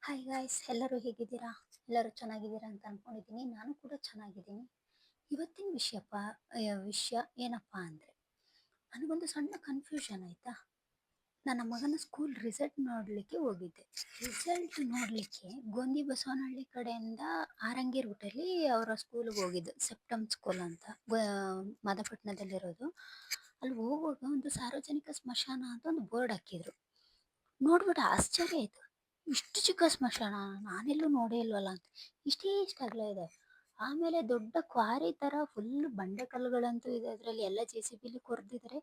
Hi guys, ಎಲ್ಲರೂ ಹೇಗಿದ್ದೀರಾ? ಎಲ್ಲರೂ ಚೆನ್ನಾಗಿದ್ದೀರಾ ಅಂತ ಅನ್ಕೊಂಡಿದ್ದೀನಿ. ನಾನು ಕೂಡ ಚೆನ್ನಾಗಿದ್ದೀನಿ. ಇವತ್ತಿನ ವಿಷಯ ಏನಪ್ಪಾ ಅಂದರೆ, ನನಗೊಂದು ಸಣ್ಣ ಕನ್ಫ್ಯೂಷನ್ ಆಯಿತಾ. ನನ್ನ ಮಗನ ಸ್ಕೂಲ್ ರಿಸಲ್ಟ್ ನೋಡಲಿಕ್ಕೆ ಹೋಗಿದ್ದೆ. ರಿಸಲ್ಟ್ ನೋಡಲಿಕ್ಕೆ ಗೋಂದಿ ಬಸವನಹಳ್ಳಿ ಕಡೆಯಿಂದ ಆರಂಗಿ ರೂಟಲ್ಲಿ ಅವರ ಸ್ಕೂಲಿಗೆ ಹೋಗಿದ್ದು, ಸೆಪ್ಟಮ್ ಸ್ಕೂಲ್ ಅಂತ ಮಾದಪಟ್ಟಣದಲ್ಲಿರೋದು. ಅಲ್ಲಿ ಹೋಗುವಾಗ ಒಂದು ಸಾರ್ವಜನಿಕ ಸ್ಮಶಾನ ಅಂತ ಒಂದು ಬೋರ್ಡ್ ಹಾಕಿದ್ರು. ನೋಡ್ಬಿಟ್ಟು ಆಶ್ಚರ್ಯ ಆಯ್ತು. ಇಷ್ಟು ಚಿಕ್ಕ ಸ್ಮಶಾನ ನಾನೆಲ್ಲೂ ನೋಡೇ ಇಲ್ವಲ್ಲ ಅಂತ. ಇಷ್ಟೇ ಇಷ್ಟ ಅಗಲ ಇದೆ. ಆಮೇಲೆ ದೊಡ್ಡ ಕ್ವಾರಿ ತರ ಫುಲ್ ಬಂಡೆ ಕಲ್ಲುಗಳಂತೂ ಇದೆ. ಅದರಲ್ಲಿ ಎಲ್ಲ JCB ಕೊರೆದಿದ್ದಾರೆ.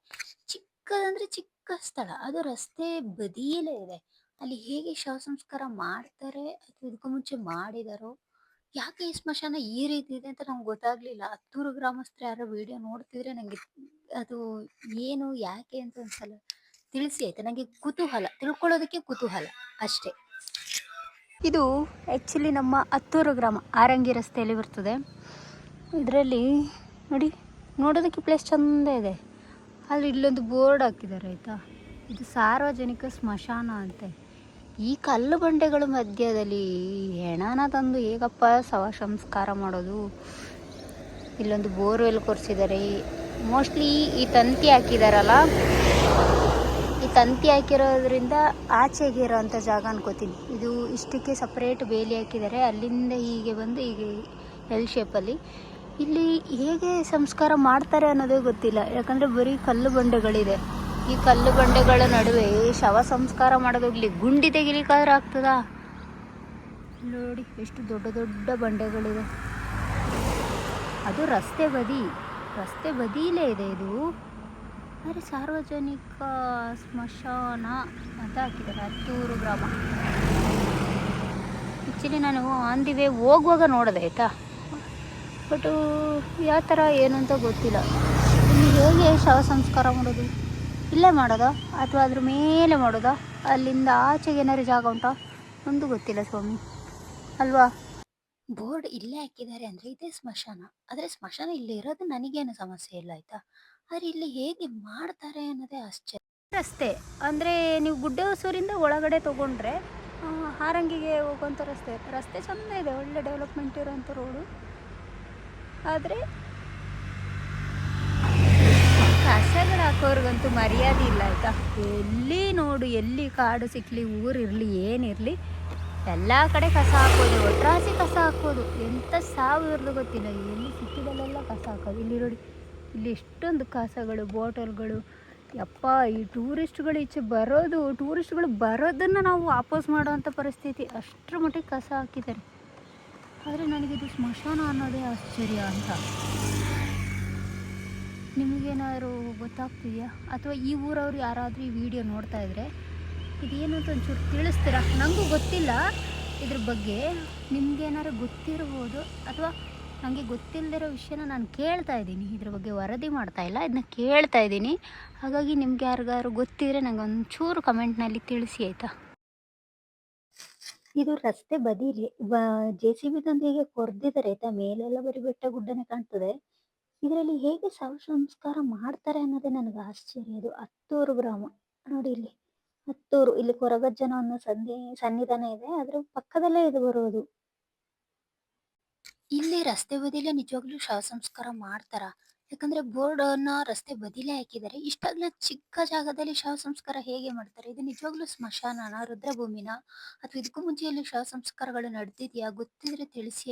ಚಿಕ್ಕದಂದ್ರೆ ಚಿಕ್ಕ ಸ್ಥಳ, ಅದು ರಸ್ತೆ ಬದಿಯಲ್ಲೇ ಇದೆ. ಅಲ್ಲಿ ಹೇಗೆ ಶವ ಸಂಸ್ಕಾರ ಮಾಡ್ತಾರೆ ಅಥವಾ ಇದಕ್ಕೂ ಮುಂಚೆ ಮಾಡಿದಾರೋ, ಯಾಕೆ ಈ ಸ್ಮಶಾನ ಈ ರೀತಿ ಇದೆ ಅಂತ ನಂಗೆ ಗೊತ್ತಾಗ್ಲಿಲ್ಲ. ಹತ್ತೂರು ಗ್ರಾಮಸ್ಥರು ಯಾರೋ ವಿಡಿಯೋ ನೋಡ್ತಿದ್ರೆ ನಂಗೆ ಅದು ಏನು ಯಾಕೆ ಅಂತ ಒಂದ್ಸಲ ತಿಳಿಸಿ ಆಯ್ತಾ. ನನಗೆ ತಿಳ್ಕೊಳ್ಳೋದಕ್ಕೆ ಕುತೂಹಲ ಅಷ್ಟೇ. ಇದು ಆ್ಯಕ್ಚುಲಿ ನಮ್ಮ ಹತ್ತೂರು ಗ್ರಾಮ ಆರಂಗಿ ರಸ್ತೆಯಲ್ಲಿ ಬರ್ತದೆ. ಇದರಲ್ಲಿ ನೋಡಿ, ನೋಡೋದಕ್ಕೆ ಪ್ಲೇಸ್ ಚೆಂದ ಇದೆ. ಆದರೆ ಇಲ್ಲೊಂದು ಬೋರ್ಡ್ ಹಾಕಿದ್ದಾರೆ ಆಯಿತಾ. ಇದು ಸಾರ್ವಜನಿಕ ಸ್ಮಶಾನ ಅಂತೆ. ಈ ಕಲ್ಲು ಬಂಡೆಗಳ ಮಧ್ಯದಲ್ಲಿ ಹೆಣನ ತಂದು ಹೇಗಪ್ಪ ಶವ ಸಂಸ್ಕಾರ ಮಾಡೋದು? ಇಲ್ಲೊಂದು ಬೋರ್ವೆಲ್ ಕೊರೆಸಿದ್ದಾರೆ. ಮೋಸ್ಟ್ಲಿ ಈ ತಂತಿ ಹಾಕಿದಾರಲ್ಲ, ಈ ತಂತಿ ಹಾಕಿರೋದ್ರಿಂದ ಆಚೆಗೆ ಇರೋವಂಥ ಜಾಗ ಅನ್ಕೋತೀನಿ. ಇದು ಇಷ್ಟಕ್ಕೆ ಸಪ್ರೇಟ್ ಬೇಲಿ ಹಾಕಿದ್ದಾರೆ. ಅಲ್ಲಿಂದ ಹೀಗೆ ಬಂದು ಹೀಗೆ ಎಲ್ ಶೇಪಲ್ಲಿ ಇಲ್ಲಿ ಹೇಗೆ ಸಂಸ್ಕಾರ ಮಾಡ್ತಾರೆ ಅನ್ನೋದೇ ಗೊತ್ತಿಲ್ಲ. ಯಾಕಂದರೆ ಬರೀ ಕಲ್ಲು ಬಂಡೆಗಳಿದೆ. ಈ ಕಲ್ಲು ಬಂಡೆಗಳ ನಡುವೆ ಶವ ಸಂಸ್ಕಾರ ಮಾಡೋದೋಗ್ಲಿ, ಗುಂಡಿ ತೆಗಿಲಿಕ್ಕಾದ್ರೆ ಆಗ್ತದಾ? ನೋಡಿ ಎಷ್ಟು ದೊಡ್ಡ ದೊಡ್ಡ ಬಂಡೆಗಳಿದೆ. ಅದು ರಸ್ತೆ ಬದಿಲೇ ಇದೆ ಇದು. ಆದರೆ ಸಾರ್ವಜನಿಕ ಸ್ಮಶಾನ ಅಂತ ಹಾಕಿದ್ದಾರೆ, ಹತ್ತೂರು ಗ್ರಾಮ. ಆ್ಯಕ್ಚುಲಿ ನಾನು ಆನ್ ದಿ ವೇ ಹೋಗುವಾಗ ನೋಡಿದೆ ಆಯಿತಾ. ಬಟ್ ಯಾವ ಥರ ಏನು ಅಂತ ಗೊತ್ತಿಲ್ಲ. ಇಲ್ಲಿ ಹೇಗೆ ಶವ ಸಂಸ್ಕಾರ ಮಾಡೋದು? ಇಲ್ಲೇ ಮಾಡೋದಾ ಅಥವಾ ಅದ್ರ ಮೇಲೆ ಮಾಡೋದಾ? ಅಲ್ಲಿಂದ ಆಚೆಗೆ ಏನಾದ್ರು ಜಾಗ ಉಂಟಾ? ಒಂದು ಗೊತ್ತಿಲ್ಲ ಸ್ವಾಮಿ, ಅಲ್ವಾ? ಬೋರ್ಡ್ ಇಲ್ಲೇ ಹಾಕಿದ್ದಾರೆ ಅಂದರೆ ಇದೇ ಸ್ಮಶಾನ. ಆದರೆ ಸ್ಮಶಾನ ಇಲ್ಲಿ ಇರೋದು ನನಗೇನು ಸಮಸ್ಯೆ ಇಲ್ಲ ಆಯಿತಾ. ಆದರೆ ಇಲ್ಲಿ ಹೇಗೆ ಮಾಡ್ತಾರೆ ಅನ್ನೋದೇ ಆಶ್ಚರ್ಯ. ರಸ್ತೆ ಅಂದರೆ ನೀವು ಗುಡ್ಡೆ ಹೊಸೂರಿಂದ ಒಳಗಡೆ ತೊಗೊಂಡ್ರೆ ಹಾರಂಗಿಗೆ ಹೋಗುವಂಥ ರಸ್ತೆ ಚೆಂದ ಇದೆ, ಒಳ್ಳೆ ಡೆವಲಪ್ಮೆಂಟ್ ಇರೋಂಥ ರೋಡು. ಆದರೆ ಕಸಗಳು ಹಾಕೋರ್ಗಂತೂ ಮರ್ಯಾದೆ ಇಲ್ಲ ಆಯಿತಾ. ಎಲ್ಲಿ ನೋಡು, ಎಲ್ಲಿ ಕಾಡು ಸಿಕ್ಕಲಿ, ಊರಿರಲಿ, ಏನಿರಲಿ, ಎಲ್ಲ ಕಡೆ ಕಸ ಹಾಕೋದು, ಒಟ್ರಾಸಿ ಕಸ ಹಾಕೋದು. ಎಂಥ ಸಾವು ಇರೋದು ಗೊತ್ತಿಲ್ಲ. ಎಲ್ಲಿ ಸಿಕ್ಕಿದಲ್ಲೆಲ್ಲ ಕಸ ಹಾಕೋದು. ಇಲ್ಲಿ ನೋಡಿ, ಇಲ್ಲಿ ಎಷ್ಟೊಂದು ಕಸಗಳು, ಬಾಟಲ್ಗಳು. ಯಪ್ಪ, ಈ ಟೂರಿಸ್ಟ್ಗಳು ಬರೋದನ್ನು ನಾವು ವಾಪಸ್ ಮಾಡೋವಂಥ ಪರಿಸ್ಥಿತಿ. ಅಷ್ಟರ ಮಟ್ಟಿಗೆ ಕಸ ಹಾಕಿದ್ದಾರೆ. ಆದರೆ ನನಗಿದು ಸ್ಮಶಾನ ಅನ್ನೋದೇ ಆಶ್ಚರ್ಯ ಅಂತ. ನಿಮಗೇನಾದ್ರು ಗೊತ್ತಾಗ್ತಿದೆಯಾ? ಅಥವಾ ಈ ಊರವ್ರು ಯಾರಾದರೂ ಈ ವಿಡಿಯೋ ನೋಡ್ತಾ ಇದ್ದರೆ ಇದೇನು ಅಂತ ಒಂಚೂರು ತಿಳಿಸ್ತೀರಾ? ನನಗೂ ಗೊತ್ತಿಲ್ಲ ಇದ್ರ ಬಗ್ಗೆ. ನಿಮಗೇನಾದ್ರು ಗೊತ್ತಿರ್ಬೋದು, ಅಥವಾ ನನಗೆ ಗೊತ್ತಿಲ್ಲದಿರೋ ವಿಷಯನ ನಾನು ಕೇಳ್ತಾ ಇದ್ದೀನಿ. ಇದ್ರ ಬಗ್ಗೆ ವರದಿ ಮಾಡ್ತಾ ಇಲ್ಲ, ಇದನ್ನ ಕೇಳ್ತಾ ಇದ್ದೀನಿ. ಹಾಗಾಗಿ ನಿಮ್ಗೆ ಯಾರಿಗಾರು ಗೊತ್ತಿದ್ರೆ ನನಗೆ ಒಂಚೂರು ಕಮೆಂಟ್ನಲ್ಲಿ ತಿಳಿಸಿ ಆಯಿತಾ. ಇದು ರಸ್ತೆ ಬದೀಲಿ JCB ತಂದು ಹೀಗೆ ಕೊರೆದಿದ್ದಾರೆ ಆಯಿತಾ. ಮೇಲೆಲ್ಲ ಬರೀ ಬೆಟ್ಟ ಗುಡ್ಡನೇ ಕಾಣ್ತದೆ. ಇದರಲ್ಲಿ ಹೇಗೆ ಶವ ಸಂಸ್ಕಾರ ಮಾಡ್ತಾರೆ ಅನ್ನೋದೇ ನನಗೆ ಆಶ್ಚರ್ಯ. ಇದು ಹತ್ತೂರು ಗ್ರಾಮ ನೋಡಿ, ಇಲ್ಲಿ ಹತ್ತೂರು, ಇಲ್ಲಿ ಕೊರಗಜ್ಜನ ಅನ್ನೋ ಸನ್ನಿಧಾನ ಇದೆ, ಅದ್ರ ಪಕ್ಕದಲ್ಲೇ ಇದು ಬರೋದು. ಇಲ್ಲಿ ರಸ್ತೆ ಬದಿಲೇ ನಿಜವಾಗ್ಲೂ ಶವ ಸಂಸ್ಕಾರ ಮಾಡ್ತಾರ? ಯಾಕಂದ್ರೆ ಬೋರ್ಡ್ ಅನ್ನ ರಸ್ತೆ ಬದಿಲೇ ಹಾಕಿದ್ದಾರೆ. ಇಷ್ಟಾಗ್ಲೂ ಚಿಕ್ಕ ಜಾಗದಲ್ಲಿ ಶವ ಸಂಸ್ಕಾರ ಹೇಗೆ ಮಾಡ್ತಾರೆ? ಇದು ನಿಜವಾಗ್ಲೂ ಸ್ಮಶಾನನ, ರುದ್ರಭೂಮಿನ, ಅಥವಾ ಇದಕ್ಕೂ ಮುಂಚೆ ಇಲ್ಲಿ ಶವ ಸಂಸ್ಕಾರಗಳು ನಡೆದಿದ್ಯಾ? ಗೊತ್ತಿದ್ರೆ ತಿಳಿಸಿ.